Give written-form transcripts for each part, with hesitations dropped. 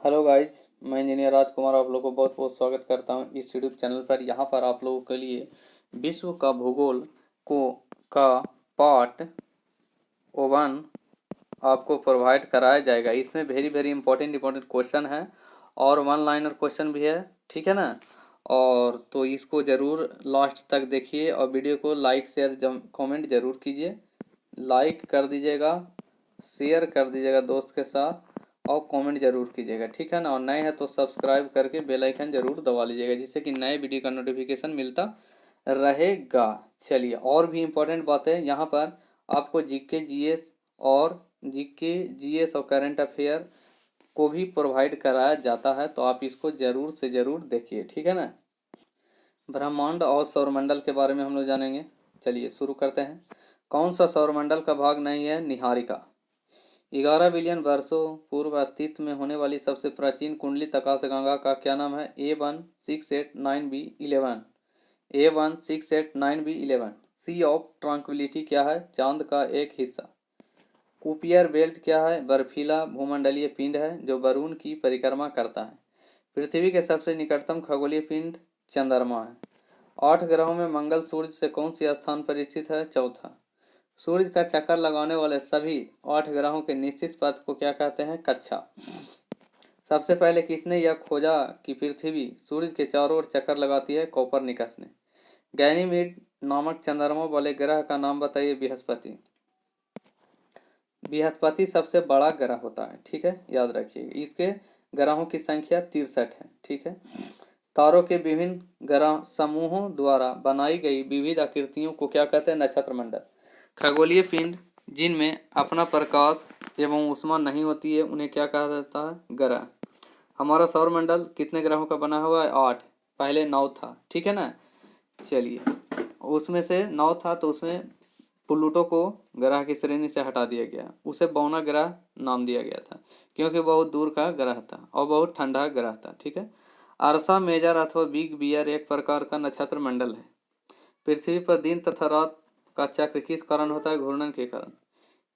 Hello guys, मैं engineer राजकुमार आप लोगों को बहुत बहुत स्वागत करता हूं इस यूट्यूब चैनल पर। यहां पर आप लोगों के लिए विश्व का भूगोल का पार्ट 1 आपको प्रोवाइड कराया जाएगा। इसमें वेरी इंपॉर्टेंट क्वेश्चन है और वन लाइनर क्वेश्चन भी है, ठीक है ना। और तो इसको ज़रूर लास्ट तक देखिए और वीडियो को लाइक शेयर कमेंट ज़रूर कीजिए। लाइक कर दीजिएगा, शेयर कर दीजिएगा दोस्त के साथ और कमेंट जरूर कीजिएगा, ठीक है ना। और नए हैं तो सब्सक्राइब करके बेल आइकन जरूर दबा लीजिएगा, जिससे कि नए वीडियो का नोटिफिकेशन मिलता रहेगा। चलिए, और भी इम्पोर्टेंट बातें यहाँ पर आपको जीके जीएस और करंट अफेयर को भी प्रोवाइड कराया जाता है, तो आप इसको जरूर से जरूर देखिए, ठीक है ना। ब्रह्मांड और सौरमंडल के बारे में हम लोग जानेंगे। चलिए शुरू करते हैं। कौन सा सौरमंडल का भाग नहीं है? निहारिका। 11 बिलियन वर्षों पूर्व अस्तित्व में होने वाली सबसे प्राचीन कुंडलित आकाशगंगा का क्या नाम है? A1689b11। A1689b11। C of tranquillity क्या है? चांद का एक हिस्सा। कुपियर बेल्ट क्या है? बर्फीला भूमंडलीय पिंड है जो वरुण की परिक्रमा करता है। पृथ्वी के सबसे निकटतम खगोलीय पिंड चंद्रमा है। 8 ग्रहों में मंगल सूर्य से कौन सी स्थान पर स्थित है? चौथा। सूर्य का चक्कर लगाने वाले सभी 8 ग्रहों के निश्चित पथ को क्या कहते हैं? कक्षा। सबसे पहले किसने यह खोजा कि पृथ्वी सूर्य के चारों ओर चक्कर लगाती है? कोपरनिकस ने। गैनीमीड नामक चंद्रमा वाले ग्रह का नाम बताइए। बृहस्पति। बृहस्पति सबसे बड़ा ग्रह होता है, ठीक है, याद रखिए। इसके ग्रहों की संख्या 63 है, ठीक है। तारों के विभिन्न ग्रह समूहों द्वारा बनाई गई विविध आकृतियों को क्या कहते हैं? नक्षत्र मंडल। खगोलीय पिंड जिनमें अपना प्रकाश एवं ऊष्मा नहीं होती है उन्हें क्या कहा जाता है? ग्रह। हमारा सौरमंडल कितने ग्रहों का बना हुआ है? 8। पहले 9 था, ठीक है ना। चलिए, उसमें से 9 था तो उसमें प्लूटो को ग्रह की श्रेणी से हटा दिया गया, उसे बौना ग्रह नाम दिया गया था क्योंकि बहुत दूर का ग्रह था और बहुत ठंडा ग्रह था, ठीक है। अर्सा मेजर अथवा बिग बियर एक प्रकार का नक्षत्र मंडल है। पृथ्वी पर दिन तथा रात का चक्र किस कारण होता है? घूर्णन के कारण।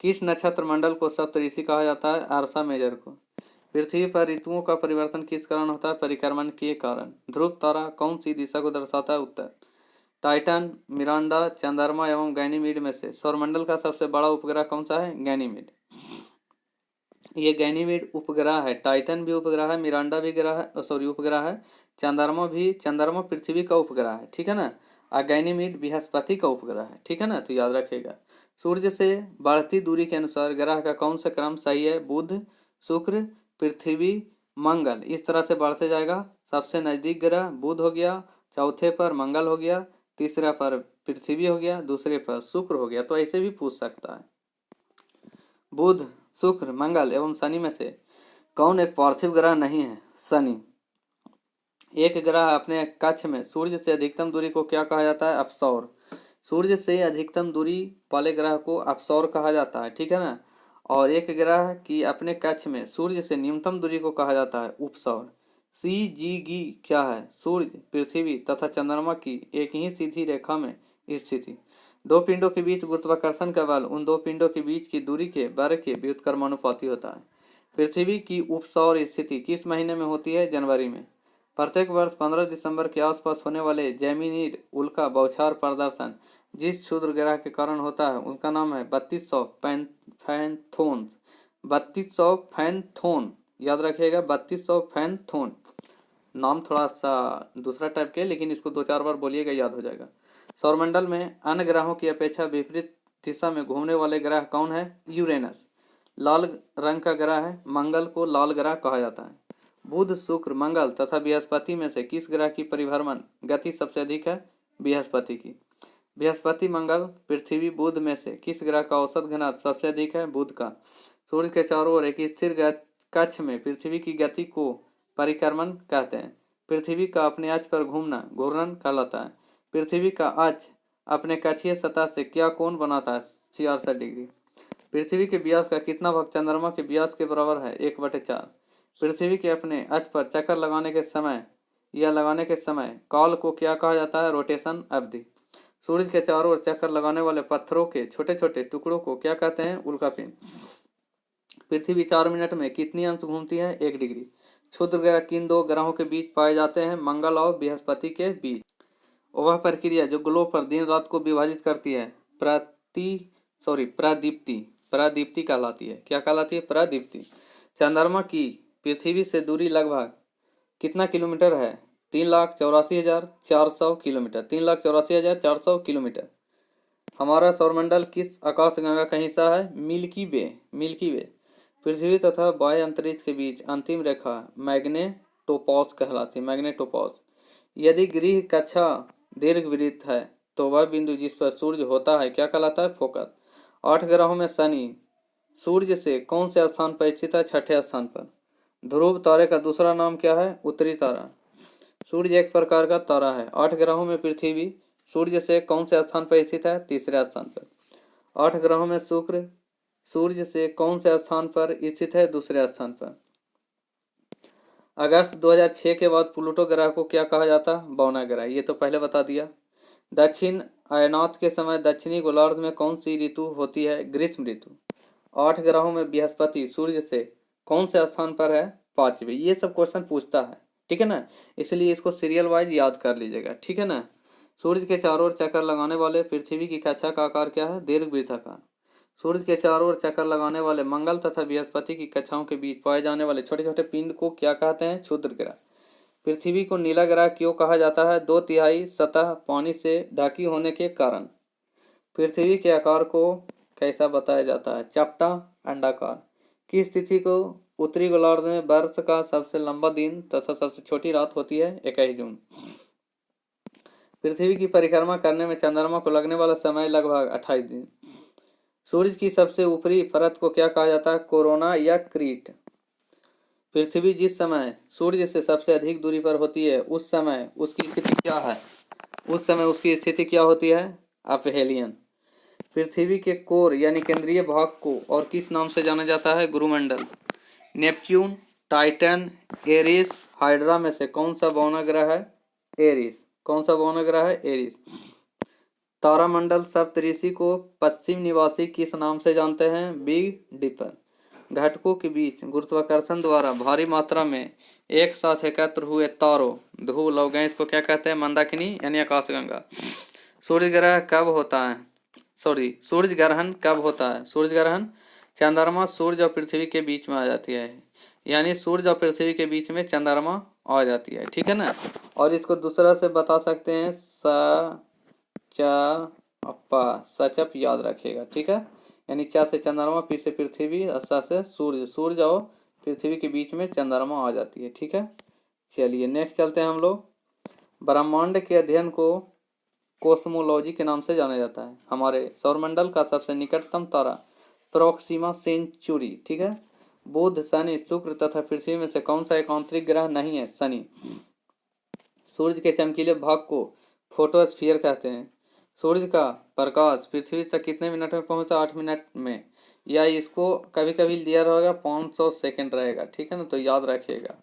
किस नक्षत्र मंडल को सप्तऋषि कहा जाता है? अर्सा मेजर को। पृथ्वी पर ऋतुओं का परिवर्तन किस कारण होता है? परिक्रमण के कारण। ध्रुव तारा कौन सी दिशा को दर्शाता है? उत्तर। टाइटन, मिरांडा, चंद्रमा एवं गैनीमीड में से सौरमंडल का सबसे बड़ा उपग्रह कौन सा है? गैनीमीड। ये गैनीमीड उपग्रह है। टाइटन भी उपग्रह है, मिरांडा भी उपग्रह है, चंद्रमा पृथ्वी का उपग्रह है, ठीक है ना। और गैनीमीड बृहस्पति का उपग्रह है, ठीक है ना, तो याद रखिएगा। सूर्य से बढ़ती दूरी के अनुसार ग्रह का कौन सा क्रम सही है? बुध, शुक्र, पृथ्वी, मंगल, इस तरह से बढ़ते जाएगा। सबसे नजदीक ग्रह बुध हो गया, चौथे पर मंगल हो गया, तीसरा पर पृथ्वी हो गया, दूसरे पर शुक्र हो गया। तो ऐसे भी पूछ सकता है। बुध, शुक्र, मंगल एवं शनि में से कौन एक पार्थिव ग्रह नहीं है? शनि। एक ग्रह अपने कक्ष में सूर्य से अधिकतम दूरी को क्या कहा जाता है? अपसौर। सूर्य से अधिकतम दूरी वाले ग्रह को अपसौर कहा जाता है, ठीक है ना। और एक ग्रह की अपने कक्ष में सूर्य से न्यूनतम दूरी को कहा जाता है उपसौर। CGG क्या है? सूर्य, पृथ्वी तथा चंद्रमा की एक ही सीधी रेखा में स्थिति। दो पिंडों के बीच गुरुत्वाकर्षण का बल उन दो पिंडों के बीच की दूरी के वर्ग के व्युत्क्रमानुपाती होता है। पृथ्वी की उपसौर स्थिति किस महीने में होती है? जनवरी में। प्रत्येक वर्ष 15 दिसंबर के आसपास होने वाले जेमिनीड उल्का बौछार प्रदर्शन जिस क्षुद्र ग्रह के कारण होता है उसका नाम है 3200 फैनथोन। 3200 फैनथोन, याद रखिएगा, 3200 फैनथोन। नाम थोड़ा सा दूसरा टाइप के, लेकिन इसको 2-4 बार बोलिएगा, याद हो जाएगा। सौरमंडल में अन्य ग्रहों की अपेक्षा विपरीत दिशा में घूमने वाले ग्रह कौन है? यूरेनस। लाल रंग का ग्रह है, मंगल को लाल ग्रह कहा जाता है। बुध, शुक्र, मंगल तथा बृहस्पति में से किस ग्रह की परिभ्रमण गति सबसे अधिक है? बृहस्पति की। बृहस्पति, मंगल, पृथ्वी, बुध में से किस ग्रह का औसत घनत्व सबसे अधिक है? बुध का। सूर्य के चारों ओर एक स्थिर कक्ष में पृथ्वी की गति को परिक्रमण कहते हैं। पृथ्वी का अपने अक्ष पर घूमना घूर्णन कहलाता है। पृथ्वी का अक्ष अपने कक्षीय सतह से क्या कोण बनाता है? 66 डिग्री। पृथ्वी के व्यास का कितना भाग चंद्रमा के व्यास के बराबर है? 1/4। पृथ्वी के अपने अक्ष पर चक्कर लगाने के समय काल को क्या कहा जाता है? रोटेशन अवधि। सूर्य के चारों ओर चक्कर लगाने वाले पत्थरों के छोटे छोटे टुकड़ों को क्या कहते हैं? उल्कापिंड। पृथ्वी 4 मिनट में कितनी अंश घूमती है? 1 डिग्री। क्षुद्र ग्रह किन दो ग्रहों के बीच पाए जाते हैं? मंगल और बृहस्पति के बीच। वह प्रक्रिया जो ग्लोब पर दिन रात को विभाजित करती है प्रादीप्ति प्रादीप्ति कहलाती है। क्या कहलाती है? प्रादीप्ति। चंद्रमा की पृथ्वी से दूरी लगभग कितना किलोमीटर है? 3,84,400 किलोमीटर। 3,84,400 किलोमीटर। हमारा सौरमंडल किस आकाशगंगा का हिस्सा है? मिल्की वे। पृथ्वी तथा वायु अंतरिक्ष के बीच अंतिम रेखा मैग्नेटोपॉज कहलाती है। मैग्नेटोपॉज। यदि गृह कक्षा दीर्घवृत्त है तो वह बिंदु जिस पर सूर्य होता है क्या कहलाता है? फोकस। 8 ग्रहों में शनि सूर्य से कौन से स्थान पर स्थित है? छठे स्थान पर। ध्रुव तारे का दूसरा नाम क्या है? उत्तरी तारा। सूर्य एक प्रकार का तारा है। 8 ग्रहों में पृथ्वी सूर्य से कौन से स्थान पर स्थित है? तीसरे स्थान पर। 8 ग्रहों में शुक्र सूर्य से कौन से स्थान पर स्थित है? दूसरे स्थान पर। अगस्त 2006 के बाद प्लूटो ग्रह को क्या कहा जाता? बौना ग्रह। ये तो पहले बता दिया। दक्षिण अयनात के समय दक्षिणी गोलार्ध में कौन सी ऋतु होती है? ग्रीष्म ऋतु। 8 ग्रहों में बृहस्पति सूर्य से कौन से स्थान पर है? 5वें। ये सब क्वेश्चन पूछता है, ठीक है ना, इसलिए इसको सीरियल वाइज याद कर लीजिएगा, ठीक है ना। सूर्य के चारों ओर चक्कर लगाने वाले पृथ्वी की कक्षा का आकार क्या है? दीर्घवृत्ताकार। सूर्य के चारों ओर चक्कर लगाने वाले मंगल तथा बृहस्पति की कक्षाओं के बीच पाए जाने वाले छोटे छोटे पिंड को क्या कहते हैं? क्षुद्र ग्रह। पृथ्वी को नीला ग्रह क्यों कहा जाता है? 2/3 सतह पानी से ढकी होने के कारण। पृथ्वी के आकार को कैसा बताया जाता है? चपटा अंडाकार। किस तिथि को उत्तरी गोलार्ध में वर्ष का सबसे लंबा दिन तथा सबसे छोटी रात होती है? 21 जून। पृथ्वी की परिक्रमा करने में चंद्रमा को लगने वाला समय लगभग 28 दिन। सूर्य की सबसे ऊपरी परत को क्या कहा जाता है? कोरोना या क्रीट। पृथ्वी जिस समय सूर्य से सबसे अधिक दूरी पर होती है उस समय उसकी स्थिति क्या है? उस समय उसकी स्थिति क्या होती है? अपहेलियन। पृथ्वी के कोर यानी केंद्रीय भाग को और किस नाम से जाना जाता है? गुरुमंडल। नेपच्यून, टाइटन, एरिस, हाइड्रा में से कौन सा बौना ग्रह है? एरिस। कौन सा बौना ग्रह है? एरिस। तारामंडल सप्तऋषि को पश्चिम निवासी किस नाम से जानते हैं? Big Dipper. घटकों के बीच गुरुत्वाकर्षण द्वारा भारी मात्रा में एक साथ एकत्र हुए तारों ध्रुव लवगैंस को क्या कहते हैं? मंदाकिनी यानी आकाशगंगा। सूर्य ग्रह कब होता है? सूर्य ग्रहण कब होता है? सूर्य ग्रहण चंद्रमा सूर्य और पृथ्वी के बीच में आ जाती है, यानी सूर्य और पृथ्वी के बीच में चंद्रमा आ जाती है, ठीक है ना। और इसको दूसरा से बता सकते हैं सचप, याद रखिएगा, ठीक है। यानी चा से चंद्रमा, फिर से पृथ्वी, सा से सूर्य, सूर्य और पृथ्वी के बीच में चंद्रमा आ जाती है, ठीक है। चलिए नेक्स्ट चलते हैं हम लोग। ब्रह्मांड के अध्ययन को कोस्मोलॉजी के नाम से जाना जाता है। हमारे सौरमंडल का सबसे निकटतम तारा प्रोक्सिमा सेंचुरी, ठीक है। बुध, शनि, शुक्र तथा पृथ्वी में से कौन सा एक आंतरिक ग्रह नहीं है? शनि। सूर्य के चमकीले भाग को फोटोस्फीयर कहते हैं। सूर्य का प्रकाश पृथ्वी तक कितने मिनट में पहुंचता? 8 मिनट में, या इसको कभी कभी लिया रहेगा 500 सेकंड रहेगा, ठीक है ना, तो याद रखिएगा,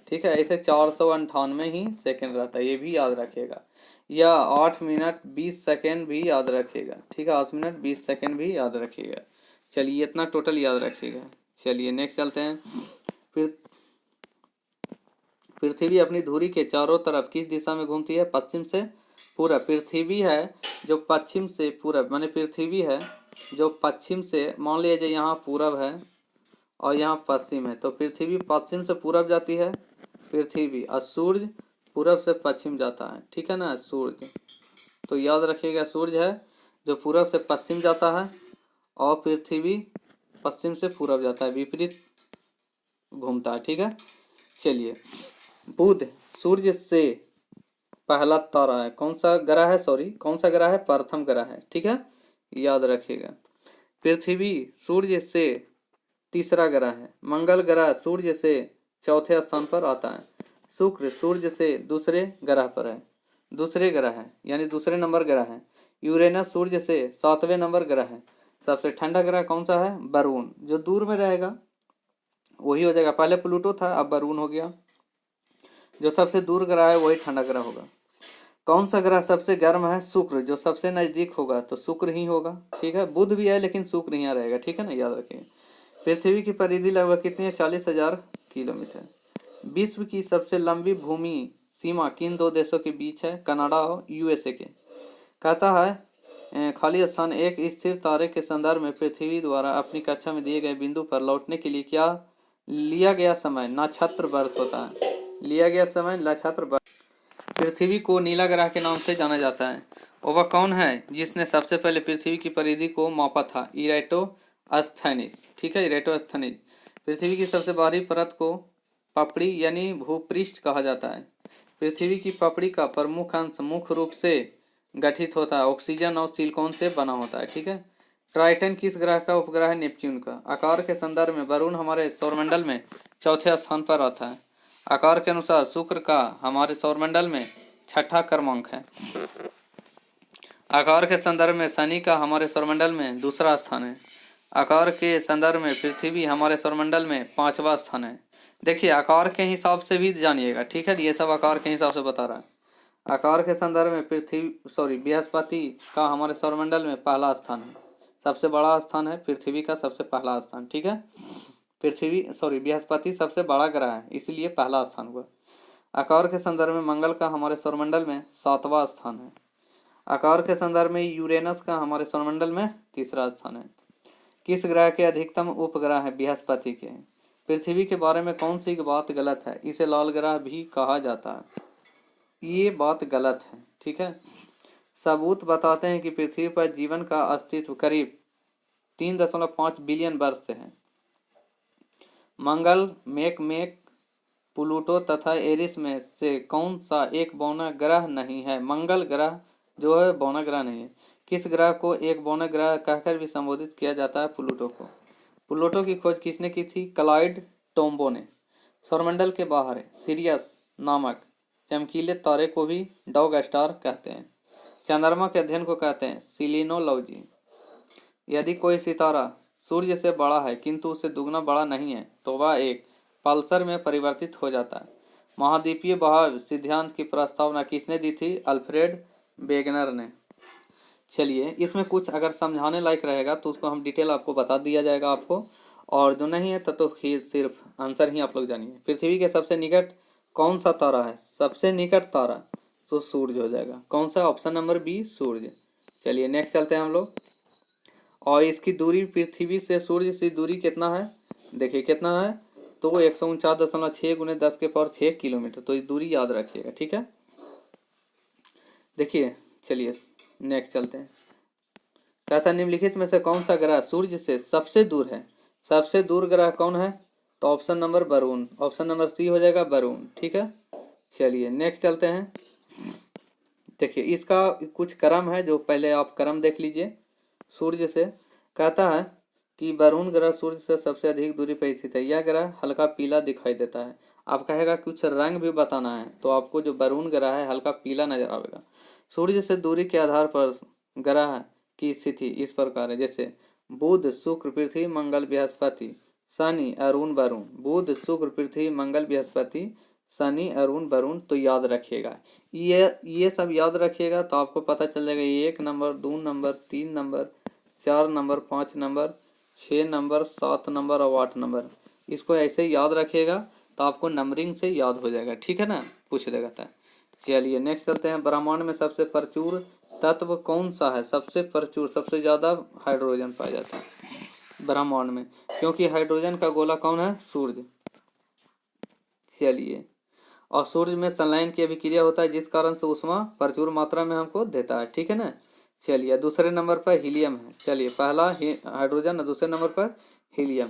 ठीक है। ऐसे 498 ही सेकंड रहता है, ये भी याद रखिएगा। या 8 मिनट 20 सेकंड भी याद रखिएगा, ठीक है। 8 मिनट 20 सेकंड भी याद रखिएगा। चलिए इतना टोटल याद रखिएगा। चलिए नेक्स्ट चलते हैं। पृथ्वी अपनी धुरी के चारों तरफ किस दिशा में घूमती है? पश्चिम से पूरब। पृथ्वी है जो पश्चिम से पूरब, माने पृथ्वी है जो पश्चिम से, मान लीजिए यहाँ पूरब है और यहाँ पश्चिम है, तो पृथ्वी पश्चिम से पूरब जाती है पृथ्वी, और सूर्य पूरब से पश्चिम जाता है, ठीक है ना, सूर्य। तो याद रखिएगा, सूर्य है जो पूरब से पश्चिम जाता है और पृथ्वी पश्चिम से पूरब जाता है, विपरीत घूमता है, ठीक है। चलिए, बुध सूर्य से पहला तारा है, कौन सा ग्रह है? कौन सा ग्रह है? प्रथम ग्रह है, ठीक है, याद रखिएगा। पृथ्वी सूर्य से तीसरा ग्रह है। मंगल ग्रह सूर्य से चौथे स्थान पर आता है। शुक्र सूर्य से दूसरे ग्रह पर है, दूसरे ग्रह है, यानी दूसरे नंबर ग्रह है। यूरेनस सूर्य से 7वें नंबर ग्रह है। सबसे ठंडा ग्रह कौन सा है? वरुण। जो दूर में रहेगा वही हो जाएगा, पहले प्लूटो था अब वरुण हो गया। जो सबसे दूर ग्रह है वही ठंडा ग्रह होगा। कौन सा ग्रह सबसे गर्म है? शुक्र। जो सबसे नजदीक होगा तो शुक्र ही होगा, ठीक है। बुध भी है लेकिन शुक्र यहाँ रहेगा, ठीक है ना, याद रखिए। पृथ्वी की परिधि लगभग कितनी है? 40,000 किलोमीटर। विश्व की सबसे लंबी भूमि सीमा किन दो देशों के बीच है? कनाडा और यूएसए के। कहता है खाली स्थान एक स्थिर तारे के संदर्भ में पृथ्वी द्वारा अपनी कक्षा में दिए गए बिंदु पर लौटने के लिए क्या लिया गया समय नक्षत्र वर्ष होता है? लिया गया समय नक्षत्र वर्ष। पृथ्वी को नीला ग्रह के नाम से जाना जाता है। और वह कौन है जिसने सबसे पहले पृथ्वी की परिधि को मापा था? इराटोस्थेनीज। ठीक है, इराटोस्थेनीज। पृथ्वी की सबसे बाहरी परत को पपड़ी यानी भूपृष्ठ कहा जाता है। पृथ्वी की पपड़ी का प्रमुख अंश मुख्य रूप से गठित होता है ऑक्सीजन और सिलिकॉन से बना होता है। ठीक है। ट्राइटन किस ग्रह का उपग्रह है? नेपच्यून का। आकार के संदर्भ में वरुण हमारे सौरमंडल में चौथे स्थान पर आता है। आकार के अनुसार शुक्र का हमारे सौरमंडल में छठा क्रमांक है। आकार के संदर्भ में शनि का हमारे सौरमंडल में दूसरा स्थान है। आकार के संदर्भ में पृथ्वी हमारे सौरमंडल में पांचवा स्थान है। देखिए आकार के हिसाब से भी जानिएगा। ठीक है, ये सब आकार के हिसाब से बता रहा है। आकार के संदर्भ में बृहस्पति का हमारे सौरमंडल में पहला स्थान है। सबसे बड़ा स्थान है पृथ्वी का, सबसे पहला स्थान। ठीक है, बृहस्पति सबसे बड़ा ग्रह है, इसलिए पहला स्थान हुआ। आकार के संदर्भ में मंगल का हमारे सौरमंडल में सातवां स्थान है। आकार के संदर्भ में यूरेनस का हमारे सौरमंडल में तीसरा स्थान है। किस ग्रह के अधिकतम उपग्रह है? बृहस्पति के। पृथ्वी के बारे में कौन सी बात गलत है? इसे लाल ग्रह भी कहा जाता है। ये बात गलत है। ठीक है, सबूत बताते हैं कि पृथ्वी पर जीवन का अस्तित्व करीब 3.5 बिलियन वर्ष से है। मंगल, मेक, प्लूटो तथा एरिस में से कौन सा एक बौना ग्रह नहीं है? मंगल ग्रह जो है बौना ग्रह नहीं है। किस ग्रह को एक बौना ग्रह कहकर भी संबोधित किया जाता है? प्लूटो को। प्लूटो की खोज किसने की थी? क्लाइड टोम्बो ने। सौरमंडल के बाहर है सिरियस नामक चमकीले तारे को भी डॉग स्टार कहते हैं। चंद्रमा के अध्ययन को कहते हैं सिलिनोलॉजी। यदि कोई सितारा सूर्य से बड़ा है किंतु उससे दुगना बड़ा नहीं है तो वह एक पल्सर में परिवर्तित हो जाता है। महाद्वीपीय बहाव सिद्धांत की प्रस्तावना किसने दी थी? अल्फ्रेड वेगनर ने। चलिए, इसमें कुछ अगर समझाने लायक रहेगा तो उसको हम डिटेल आपको बता दिया जाएगा आपको, और जो नहीं है तो सिर्फ आंसर ही आप लोग जानिए। पृथ्वी के सबसे निकट कौन सा तारा है? सबसे निकट तारा तो सूर्य हो जाएगा। कौन सा? ऑप्शन नंबर बी, सूर्य। चलिए नेक्स्ट चलते हैं हम लोग। और इसकी दूरी पृथ्वी से सूर्य से दूरी कितना है? देखिए कितना है, तो 149.6 × 10⁶ किलोमीटर। तो इस दूरी याद रखिएगा। ठीक है, देखिए चलिए नेक्स्ट चलते हैं। कहता निम्नलिखित में से कौन सा ग्रह सूर्य से सबसे दूर है? सबसे दूर ग्रह कौन है? तो option number Varun, option number C हो जाएगा वरुण। ठीक है, चलिए नेक्स्ट चलते हैं। देखिए इसका कुछ क्रम है, जो पहले आप क्रम देख लीजिए। सूर्य से कहता है कि वरुण ग्रह सूर्य से सबसे अधिक दूरी पर स्थित है। यह ग्रह हल्का पीला दिखाई देता है। आप कहेगा कुछ रंग भी बताना है तो आपको जो वरुण ग्रह है हल्का पीला नजर आएगा। सूर्य से दूरी के आधार पर ग्रह की स्थिति इस प्रकार है, जैसे बुध, शुक्र, पृथ्वी, मंगल, बृहस्पति, शनि, अरुण, वरुण। बुध, शुक्र, पृथ्वी, मंगल, बृहस्पति, शनि, अरुण, वरुण। तो याद रखिएगा, ये सब याद रखिएगा तो आपको पता चल जाएगा 1 number, 2 number, 3 number, 4 number, 5 number, 6 number, 7 number और 8 नंबर। इसको ऐसे ही याद रखिएगा तो आपको नंबरिंग से याद हो जाएगा। ठीक है ना, पूछ देगा था। चलिए नेक्स्ट चलते हैं। ब्रह्मांड में सबसे प्रचुर तत्व कौन सा है? सबसे प्रचुर, सबसे ज्यादा हाइड्रोजन पाया जाता है ब्रह्मांड में, क्योंकि हाइड्रोजन का गोला कौन है? सूर्य। चलिए, और सूर्य में संलयन की अभिक्रिया होता है जिस कारण से ऊष्मा प्रचुर मात्रा में हमको देता है। ठीक है ना। चलिए दूसरे नंबर पर हीलियम है। चलिए पहला हाइड्रोजन और दूसरे नंबर पर हीलियम।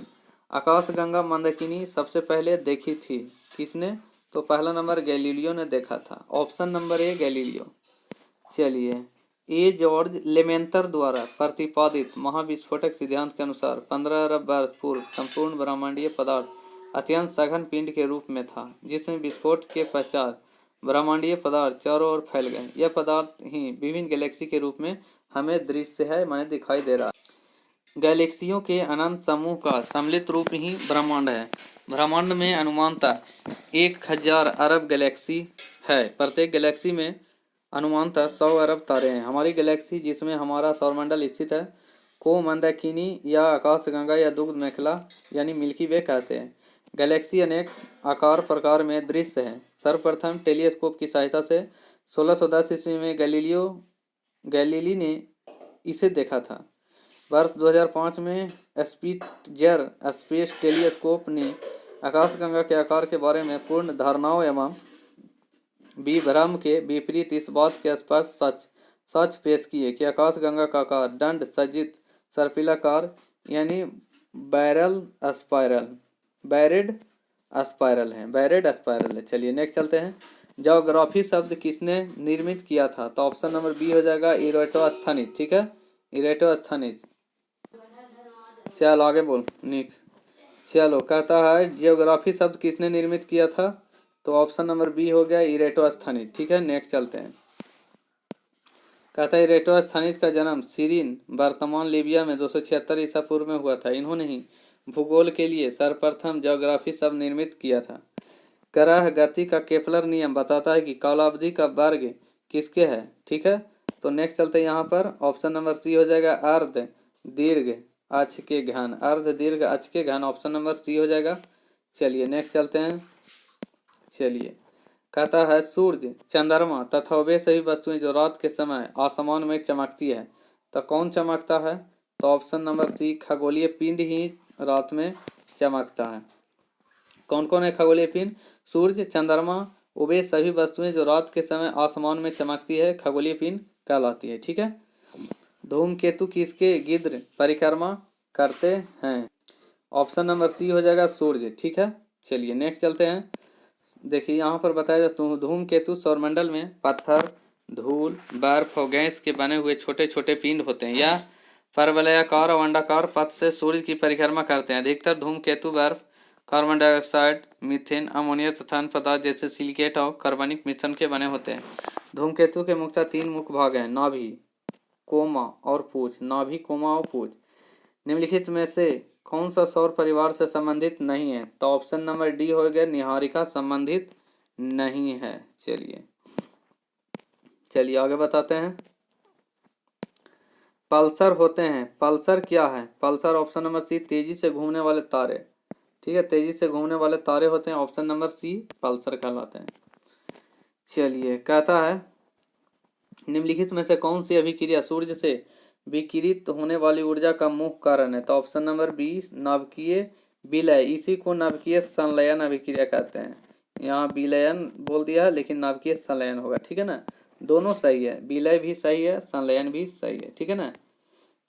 आकाशगंगा मंदाकिनी सबसे पहले देखी थी किसने? तो पहला नंबर गैलीलियो ने देखा था। Option number A Galileo. चलिए ए जॉर्ज लेमेंतर द्वारा प्रतिपादित महाविस्फोटक सिद्धांत के अनुसार 15 अरब वर्ष पूर्व संपूर्ण ब्रह्मांडीय पदार्थ अत्यंत सघन पिंड के रूप में था, जिसमें विस्फोट के पश्चात ब्रह्मांडीय पदार्थ चारों ओर फैल गए। यह पदार्थ ही विभिन्न गैलेक्सी के रूप में हमें दृश्य है माने दिखाई दे रहा है। गैलेक्सियों के अनंत समूह का सम्मिलित रूप ही ब्रह्मांड है। ब्रह्मांड में अनुमानतः 1000 अरब गैलेक्सी है। प्रत्येक गैलेक्सी में अनुमानतः 100 अरब तारे हैं। हमारी गैलेक्सी जिसमें हमारा सौरमंडल स्थित है को मंदाकिनी या आकाशगंगा या दुग्ध मेखला यानी मिल्की वे कहते हैं। गैलेक्सी अनेक आकार प्रकार में दृश्य है। सर्वप्रथम टेलीस्कोप की सहायता से 1610 ईस्वी में गैलीली ने इसे देखा था। वर्ष 2005 में स्पिट्जर स्पेस टेलीस्कोप ने आकाशगंगा के आकार के बारे में पूर्ण धारणाओं एवं विभ्रम के विपरीत इस बात के स्पष्ट सच पेश किए कि आकाशगंगा का आकार दंड सज्जित सर्पिलाकार यानी बैरेड स्पाइरल है। चलिए नेक्स्ट चलते हैं। ज्योग्राफी शब्द किसने निर्मित किया था? तो ऑप्शन नंबर बी हो जाएगा इरेटोस्थनीज। ठीक है, इरेटोस्थनीज। चलो आगे बोल नेक्स्ट। चलो कहता है जियोग्राफी शब्द किसने निर्मित किया था? तो ऑप्शन नंबर बी हो गया इरेटोस्थनीज। ठीक है, नेक्स्ट चलते हैं। कहता है इरेटोस्थनीज का जन्म सीरिन वर्तमान लीबिया में 276 ईसा पूर्व में हुआ था। इन्होंने ही भूगोल के लिए सर्वप्रथम ज्योग्राफी शब्द निर्मित किया था। ग्रह गति का केपलर नियम बताता है कि कालावधि का वर्ग किसके है। ठीक है, तो नेक्स्ट चलते हैं। यहाँ पर ऑप्शन नंबर सी हो जाएगा अर्ध दीर्घ अक्ष के घन। अर्ध दीर्घ अक्ष के घन ऑप्शन नंबर सी हो जाएगा। चलिए नेक्स्ट चलते हैं। चलिए कहता है सूर्य, चंद्रमा तथा वे सभी वस्तुएं जो रात के समय आसमान में चमकती है, तो कौन चमकता है? तो ऑप्शन नंबर सी खगोलीय पिंड ही रात में चमकता है। कौन कौन है खगोलीय पिंड? सूर्य, चंद्रमा, वे सभी वस्तुएं जो रात के समय आसमान में चमकती है खगोलीय पिंड कहलाती है। ठीक है, धूमकेतु किसके गिर्द परिक्रमा करते हैं? ऑप्शन नंबर सी हो जाएगा सूर्य। ठीक है, चलिए नेक्स्ट चलते हैं। देखिए यहाँ पर बताया जाता है धूमकेतु सौरमंडल में पत्थर, धूल, बर्फ और गैस के बने हुए छोटे छोटे पिंड होते हैं। यह परवलयाकार और अंडाकार पथ से सूर्य की परिक्रमा करते हैं। अधिकतर धूमकेतु बर्फ, कार्बन डाइऑक्साइड, मीथेन, अमोनिया तथा अन्य पदार्थ जैसे सिलिकेट और कार्बनिक मिश्रण के बने होते हैं। धूमकेतु के मुख्यतः 3 मुख्य भाग हैं, नाभि, कोमा और पूंछ। नाभि, कोमा और पूंछ। निम्नलिखित में से कौन सा सौर परिवार से संबंधित नहीं है? तो ऑप्शन नंबर डी हो गया निहारिका संबंधित नहीं है। चलिए आगे बताते हैं। पल्सर होते हैं। पल्सर क्या है? पल्सर ऑप्शन नंबर सी तेजी से घूमने वाले तारे। ठीक है, तेजी से घूमने वाले तारे होते हैं। ऑप्शन नंबर सी पल्सर कहलाते हैं। चलिए कहता है निम्नलिखित में से कौन सी अभिक्रिया सूर्य से विकिरित होने वाली ऊर्जा का मुख्य कारण है? तो ऑप्शन नंबर बी नाभिकीय विलय। इसी को नाभिकीय संलयन अभिक्रिया कहते हैं। यहाँ विलयन बोल दिया है लेकिन नाभिकीय संलयन होगा। ठीक है ना, दोनों सही है, विलय भी सही है, संलयन भी सही है। ठीक है ना,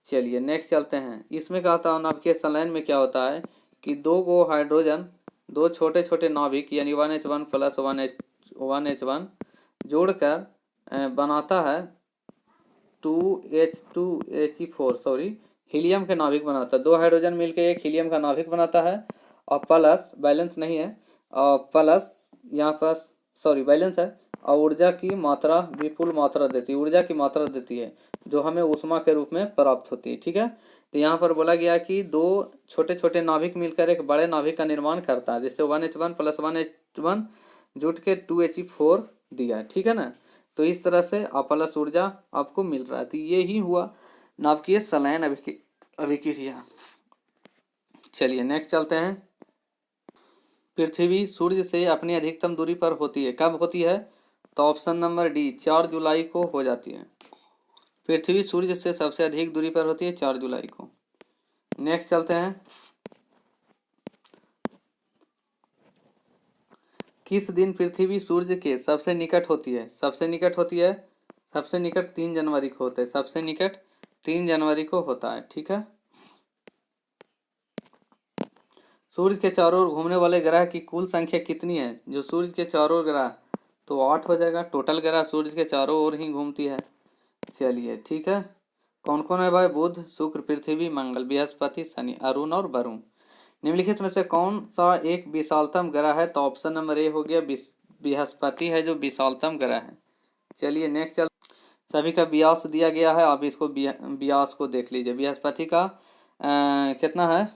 चलिए नेक्स्ट चलते हैं। इसमें कहता है नाभिकीय संलयन में क्या होता है कि दो गो हाइड्रोजन, दो छोटे छोटे नाभिक यानी 1H1 प्लस 1H1 जोड़कर बनाता है 2H2He4 हीलियम के नाभिक बनाता है। 2 हाइड्रोजन मिलकर एक हीलियम का नाभिक बनाता है और प्लस बैलेंस नहीं है और प्लस यहाँ पर बैलेंस है और ऊर्जा की मात्रा विपुल मात्रा देती है, ऊर्जा की मात्रा देती है जो हमें ऊष्मा के रूप में प्राप्त होती है। ठीक है, तो यहाँ पर बोला गया कि 2 छोटे छोटे नाभिक मिलकर एक बड़े नाभिक का निर्माण करता है, जिससे 1H1 प्लस 1H1 जुट के 2He4 दिया है। ठीक है ना, तो इस तरह से प्लस ऊर्जा आपको मिल रहा है। तो ये ही हुआ नाभिकीय संलयन अभिक्रिया। चलिए नेक्स्ट चलते हैं। पृथ्वी सूर्य से अपनी अधिकतम दूरी पर होती है। कब होती है? तो ऑप्शन नंबर डी 4 जुलाई को हो जाती है। पृथ्वी सूर्य से सबसे अधिक दूरी पर होती है 4 जुलाई को। नेक्स्ट चलते हैं। किस दिन पृथ्वी सूर्य के सबसे निकट होती है? सबसे निकट 3 जनवरी को होता है। सबसे निकट 3 जनवरी को होता है। ठीक है, सूर्य के चारों ओर घूमने वाले ग्रह की कुल संख्या कितनी है? जो सूर्य के चारों ओर ग्रह, तो 8 हो जाएगा। टोटल ग्रह सूर्य के चारों ओर ही घूमती है। चलिए ठीक है, कौन कौन है भाई? बुध, शुक्र, पृथ्वी, मंगल, बृहस्पति, शनि, अरुण और वरुण। निम्नलिखित में से कौन सा एक विशालतम ग्रह है? तो ऑप्शन नंबर ए हो गया बृहस्पति है जो विशालतम ग्रह है। चलिए नेक्स्ट चल। सभी का व्यास दिया गया है, आप इसको व्यास को देख लीजिए। बृहस्पति का कितना है?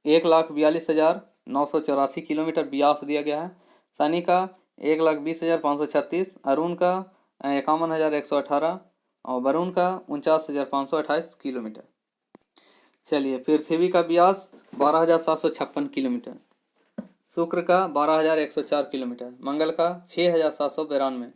1,42,984 किलोमीटर व्यास दिया गया है। शनि का 1,20,536, अरुण का 51,118 और वरुण का 49,528 किलोमीटर। चलिए पृथ्वी का व्यास 12,756 किलोमीटर। शुक्र का 12,104 किलोमीटर, मंगल का 6,792,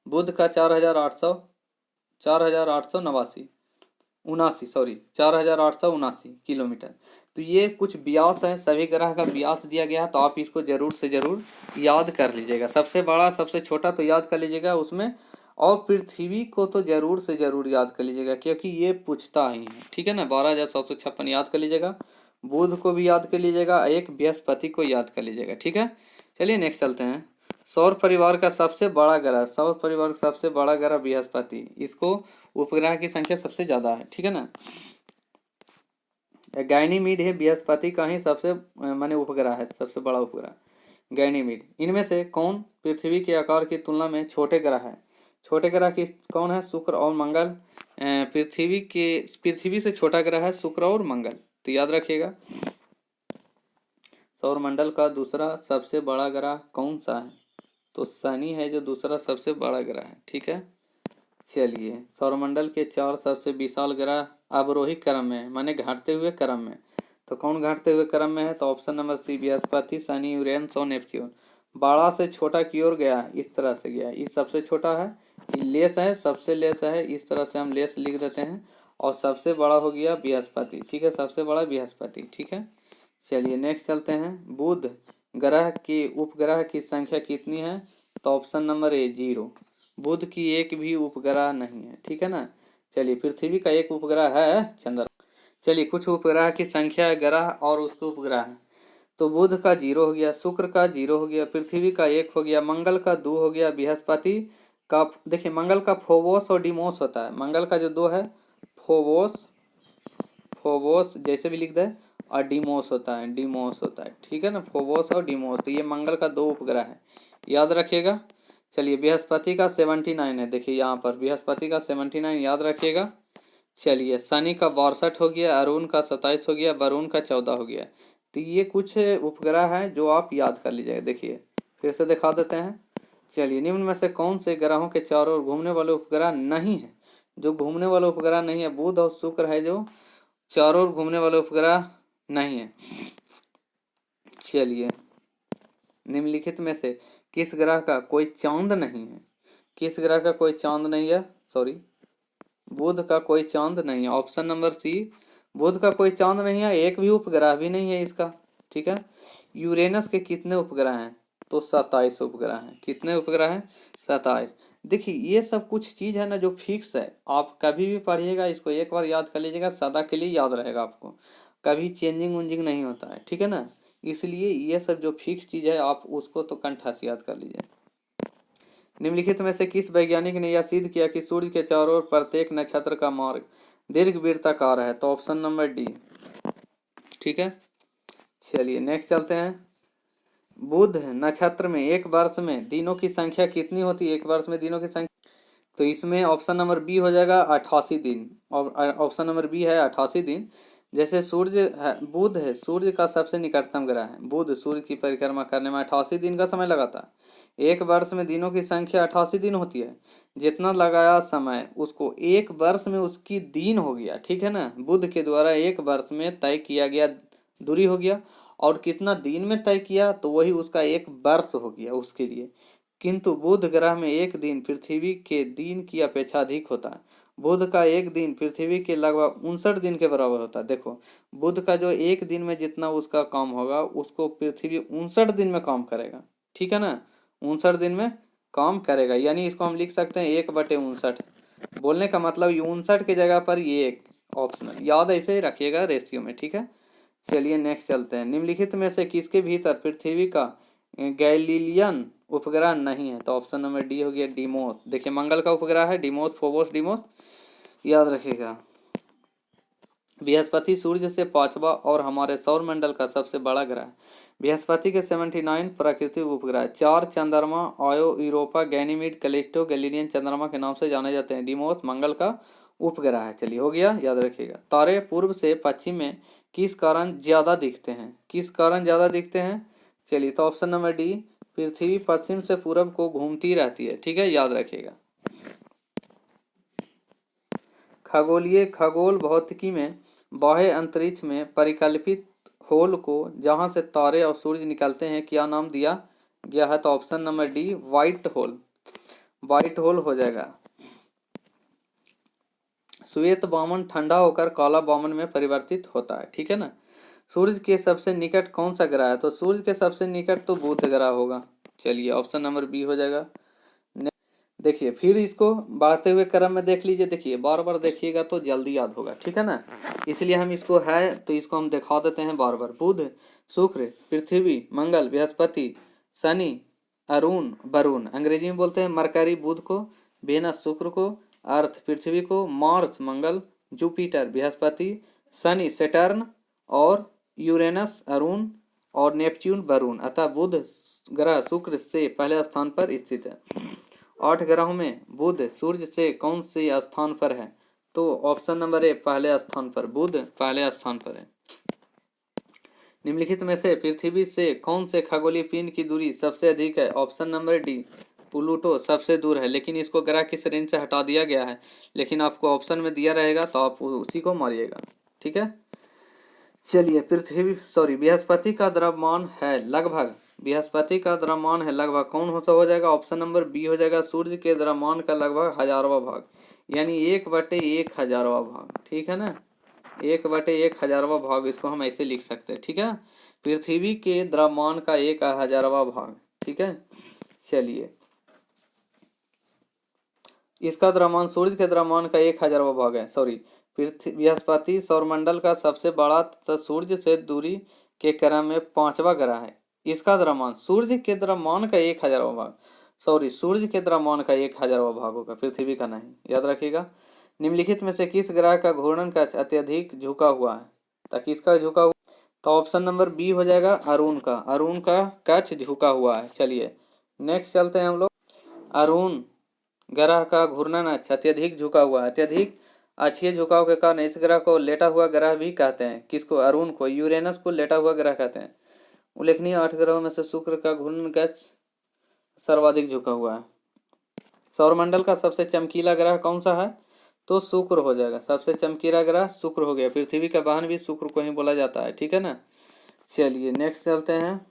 बुध का 4,879 किलोमीटर। तो ये कुछ व्यास है, सभी ग्रह का व्यास दिया गया है, तो आप इसको जरूर से जरूर याद कर लीजिएगा। सबसे बड़ा सबसे छोटा तो याद कर लीजिएगा उसमें, और पृथ्वी को तो जरूर से जरूर याद कर लीजिएगा क्योंकि ये पूछता ही है, ठीक है ना। 12,756 याद कर लीजिएगा, बुध को भी याद कर लीजिएगा, एक बृहस्पति को याद कर लीजिएगा, ठीक है। चलिए नेक्स्ट चलते हैं। सौर परिवार का सबसे बड़ा ग्रह, सौर परिवार का सबसे बड़ा ग्रह बृहस्पति, इसको उपग्रह की संख्या सबसे ज्यादा है, ठीक है ना। गैनीमीड है बृहस्पति का ही सबसे माने उपग्रह है, सबसे बड़ा उपग्रह गैनीमीड। इनमें से कौन पृथ्वी के आकार की तुलना में छोटे ग्रह है? छोटे ग्रह की कौन है? शुक्र और मंगल। पृथ्वी से छोटा ग्रह है शुक्र और मंगल, तो याद रखिएगा। सौरमंडल का दूसरा सबसे बड़ा ग्रह कौन सा है? तो शनि है जो दूसरा सबसे बड़ा ग्रह है, ठीक है। चलिए, सौरमंडल के 4 सबसे विशाल ग्रह अवरोही क्रम में, माने घटते हुए क्रम में, तो कौन घटते हुए क्रम में है? तो option number C, Brihaspati, Shani, Uranus और नेपच्यून। बड़ा से छोटा की ओर गया, इस तरह से गया, ये सबसे छोटा है, ये लेस है, सबसे लेस है, इस तरह से हम लेस लिख देते हैं, और सबसे बड़ा हो गया बृहस्पति, ठीक है, सबसे बड़ा बृहस्पति, ठीक है। चलिए नेक्स्ट चलते हैं। बुध ग्रह की उपग्रह की संख्या कितनी है? तो ऑप्शन नंबर ए 0, बुध की एक भी उपग्रह नहीं है, ठीक है ना। चलिए, पृथ्वी का एक उपग्रह है चंद्र। चलिए, कुछ उपग्रह की संख्या ग्रह और उसके उपग्रह है। तो बुध का 0 हो गया, शुक्र का 0 हो गया, पृथ्वी का 1 हो गया, मंगल का 2 हो गया, बृहस्पति का, देखिए मंगल का फोबोस और डिमोस होता है, मंगल का जो 2 है फोबोस, फोबोस जैसे भी लिख दे, और डिमोस होता है, डिमोस होता है, ठीक है ना, फोबोस और डिमोस, तो ये मंगल का 2 उपग्रह है, याद रखिएगा। चलिए, बृहस्पति का 79 है, देखिए यहाँ पर बृहस्पति का 79 याद रखिएगा। चलिए, शनि का 62 हो गया, अरुण का 27 हो गया, वरुण का 14 हो गया। तो ये कुछ उपग्रह हैं जो आप याद कर लीजिएगा। देखिए फिर से दिखा देते हैं। चलिए, निम्न में से कौन से ग्रहों के चारों ओर घूमने वाले उपग्रह नहीं है? जो घूमने वाले उपग्रह नहीं है, बुध और शुक्र है जो चारों ओर घूमने वाले उपग्रह नहीं है। चलिए, निम्नलिखित में से किस ग्रह का कोई चांद नहीं है? किस ग्रह का कोई चांद नहीं है? सॉरी, बुध का कोई चांद नहीं है, ऑप्शन नंबर सी, बुध का कोई चांद नहीं है, एक भी उपग्रह भी नहीं है इसका, ठीक है। यूरेनस के कितने उपग्रह हैं? तो 27 उपग्रह हैं। कितने उपग्रह हैं? 27। देखिए, ये सब कुछ चीज है ना जो फिक्स है, आप कभी भी पढ़िएगा, इसको एक बार याद कर लीजिएगा, सदा के लिए याद रहेगा आपको, कभी चेंजिंग उंजिंग नहीं होता है, ठीक है ना। इसलिए ये सब जो फिक्स चीज है आप उसको तो कंठा से याद कर लीजिए। निम्नलिखित में से किस वैज्ञानिक ने यह सिद्ध किया कि सूर्य के चारों ओर प्रत्येक नक्षत्र का मार्ग दीर्घवृत्ताकार है? तो ऑप्शन नंबर डी, ठीक है। चलिए नेक्स्ट चलते हैं। बुध नक्षत्र में एक वर्ष में दिनों की संख्या कितनी होती है? एक वर्ष में दिनों की संख्या, तो इसमें ऑप्शन नंबर बी हो जाएगा 88 दिन, और ऑप्शन नंबर बी है 88 दिन। जैसे सूर्य है, बुध है सूर्य का सबसे निकटतम ग्रह है, बुध सूर्य की परिक्रमा करने में 88 दिन का समय लगाता है। एक वर्ष में दिनों की संख्या 88 दिन होती है, जितना लगाया समय उसको एक वर्ष में उसकी दिन हो गया, ठीक है ना। बुध के द्वारा एक वर्ष में तय किया गया दूरी हो गया, और कितना दिन में तय किया तो वही उसका एक वर्ष हो गया उसके लिए। किंतु बुध ग्रह में एक दिन पृथ्वी के दिन की अपेक्षा अधिक होता है। बुध का एक दिन पृथ्वी के लगभग 59 दिन के बराबर होता है। देखो, बुध का जो एक दिन में जितना उसका काम होगा उसको पृथ्वी 59 दिन में काम करेगा, ठीक है ना, 59 दिन में काम करेगा, यानी इसको हम लिख सकते हैं 1/59। बोलने का मतलब 59 की जगह पर ये एक ऑप्शनल, याद ऐसे ही रखिएगा रेशियो में, ठीक है। चलिए नेक्स्ट चलते हैं। निम्नलिखित में से किसके भीतर पृथ्वी का गैलीलियन उपग्रह नहीं है? तो ऑप्शन नंबर डी हो गया डिमोस। देखिए, मंगल का उपग्रह है डिमोस, फोबोस, डिमोस, याद रखिएगा। बृहस्पति सूर्य से 5वां और हमारे सौर मंडल का सबसे बड़ा ग्रह है। बृहस्पति के 79 प्राकृतिक उपग्रह, 4 चंद्रमा, आयो, यूरोपा, गैनीमीड, कैलिस्टो, गैलीलियन चंद्रमा के नाम से जाने जाते हैं। डिमोस मंगल का उपग्रह है। चलिए, हो गया, याद रखिएगा। तारे पूर्व से पश्चिम में किस कारण ज्यादा दिखते हैं? किस कारण ज्यादा दिखते हैं? चलिए, तो ऑप्शन नंबर डी, पृथ्वी पश्चिम से पूरब को घूमती रहती है, ठीक है, याद रखिएगा। खगोल भौतिकी में बाह्य अंतरिक्ष में परिकल्पित होल को जहां से तारे और सूरज निकलते हैं क्या नाम दिया गया है? तो option number D white hole, white hole हो जाएगा। श्वेत बामन ठंडा होकर काला बामन में परिवर्तित होता है, ठीक है ना। सूरज के सबसे निकट कौन सा ग्रह है? तो सूरज के सबसे निकट तो बुध ग्रह होगा। चलिए ऑप्शन नंबर बी हो जाएगा। देखिए फिर इसको बढ़ते हुए क्रम में देख लीजिए, देखिए बार बार देखिएगा तो जल्दी याद होगा, ठीक है ना। इसलिए हम इसको है तो इसको हम दिखा देते हैं बार बार। बुध, शुक्र, पृथ्वी, मंगल, बृहस्पति, शनि, अरुण, वरुण, अंग्रेजी में बोलते हैं मरकरी बुध को, वेनस शुक्र को, अर्थ पृथ्वी को, मार्स मंगल, जुपिटर बृहस्पति, शनि सेटर्न और यूरेनस अरुण और नेपच्यून वरुण। अतः बुध ग्रह शुक्र से पहले स्थान पर स्थित है। 8 ग्रहों में बुध सूर्य से कौन से स्थान पर है? तो ऑप्शन नंबर ए पहले स्थान पर, बुध पहले स्थान पर है। निम्नलिखित में से पृथ्वी से कौन से खगोलीय पिंड की दूरी सबसे अधिक है? ऑप्शन नंबर डी प्लूटो सबसे दूर है, लेकिन इसको ग्रह की श्रेणी से हटा दिया गया है, लेकिन आपको ऑप्शन में दिया रहेगा तो आप उसी को मारिएगा, ठीक है। चलिए बृहस्पति का द्रव्यमान है लगभग, बृहस्पति का द्रव्यमान है लगभग कौन सा हो जाएगा? ऑप्शन नंबर बी हो जाएगा सूर्य के द्रव्यमान का लगभग 1000वां भाग, यानी 1/1000वां भाग, ठीक है ना। 1/1000वां भाग, इसको हम ऐसे लिख सकते हैं, ठीक है। पृथ्वी के द्रव्यमान का 1000वां भाग, ठीक है। चलिए इसका द्रव्यमान सूर्य के द्रव्यमान का 1000वां भाग है। बृहस्पति सौरमंडल का सबसे बड़ा तथा सूर्य से दूरी के क्रम में 5वां ग्रह है। इसका द्रव्यमान सूर्य के द्रव्यमान का 1000वां भाग, सूर्य के द्रव्यमान का 1000वां भाग होगा, पृथ्वी का नहीं, याद रखिएगा। निम्नलिखित में से किस ग्रह का घूर्णन कक्ष अत्यधिक झुका हुआ है? ताकि इसका झुका हुआ, तो ऑप्शन नंबर बी हो जाएगा अरुण का, अरुण का कक्ष झुका हुआ है। चलिए नेक्स्ट चलते हैं हम लोग। अरुण ग्रह का घूर्णन अक्ष अत्यधिक झुका हुआ है। अत्यधिक अक्षीय झुकाव के कारण इस ग्रह को लेटा हुआ ग्रह भी कहते हैं। किसको? अरुण को। यूरेनस को लेटा हुआ ग्रह कहते हैं। उल्लेखनीय 8 ग्रहों में से शुक्र का घूर्णन कक्ष सर्वाधिक झुका हुआ है। सौरमंडल का सबसे चमकीला ग्रह कौन सा है? तो शुक्र हो जाएगा, सबसे चमकीला ग्रह शुक्र हो गया। पृथ्वी का वाहन भी शुक्र को ही बोला जाता है, ठीक है ना। चलिए नेक्स्ट चलते हैं।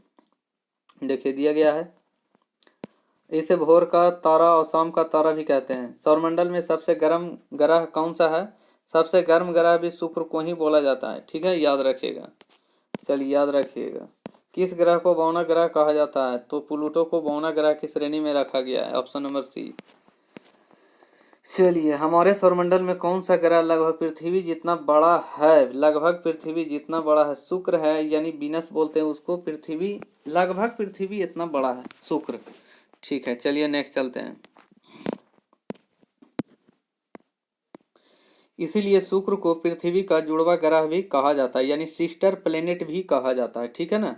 देखिए दिया गया है, इसे भोर का तारा और शाम का तारा भी कहते हैं। सौरमंडल में सबसे गर्म ग्रह कौन सा है? सबसे गर्म ग्रह भी शुक्र को ही बोला जाता है, ठीक है, याद रखिएगा। चलिए याद रखिएगा। किस ग्रह को बौना ग्रह कहा जाता है? तो प्लूटो को बौना ग्रह की श्रेणी में रखा गया है, ऑप्शन नंबर सी। चलिए हमारे सौरमंडल में कौन सा ग्रह लगभग पृथ्वी जितना बड़ा है? लगभग पृथ्वी जितना बड़ा है शुक्र है, यानी वीनस बोलते हैं उसको। पृथ्वी लगभग पृथ्वी इतना बड़ा है शुक्र, ठीक है। चलिए नेक्स्ट चलते हैं। इसीलिए शुक्र को पृथ्वी का जुड़वा ग्रह भी कहा जाता है, यानी सिस्टर प्लेनेट भी कहा जाता है, ठीक है ना।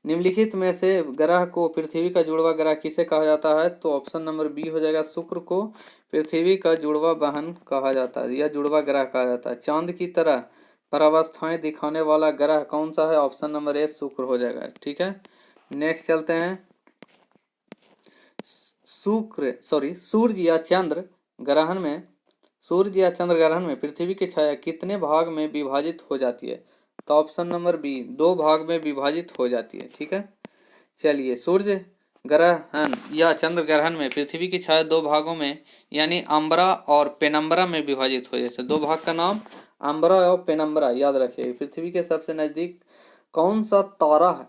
निम्नलिखित में से ग्रह को पृथ्वी का जुड़वा ग्रह किसे कहा जाता है? तो ऑप्शन नंबर बी हो जाएगा शुक्र को पृथ्वी का जुड़वा वाहन कहा जाता है या जुड़वा ग्रह कहा जाता है। चांद की तरह परावस्थाएं दिखाने वाला ग्रह कौन सा है? ऑप्शन नंबर ए शुक्र हो जाएगा, ठीक है। नेक्स्ट चलते हैं। सूर्य या चंद्र ग्रहण में पृथ्वी की छाया कितने भाग में विभाजित हो जाती है? तो ऑप्शन नंबर बी 2 भाग में विभाजित हो जाती है, ठीक है। चलिए सूर्य ग्रहण या चंद्र ग्रहण में पृथ्वी की छाया 2 भागों में यानी अम्बरा और पेनम्बरा में विभाजित हो जाए। 2 भाग का नाम अम्बरा और पेनम्बरा, याद रखिए। पृथ्वी के सबसे नजदीक कौन सा तारा है?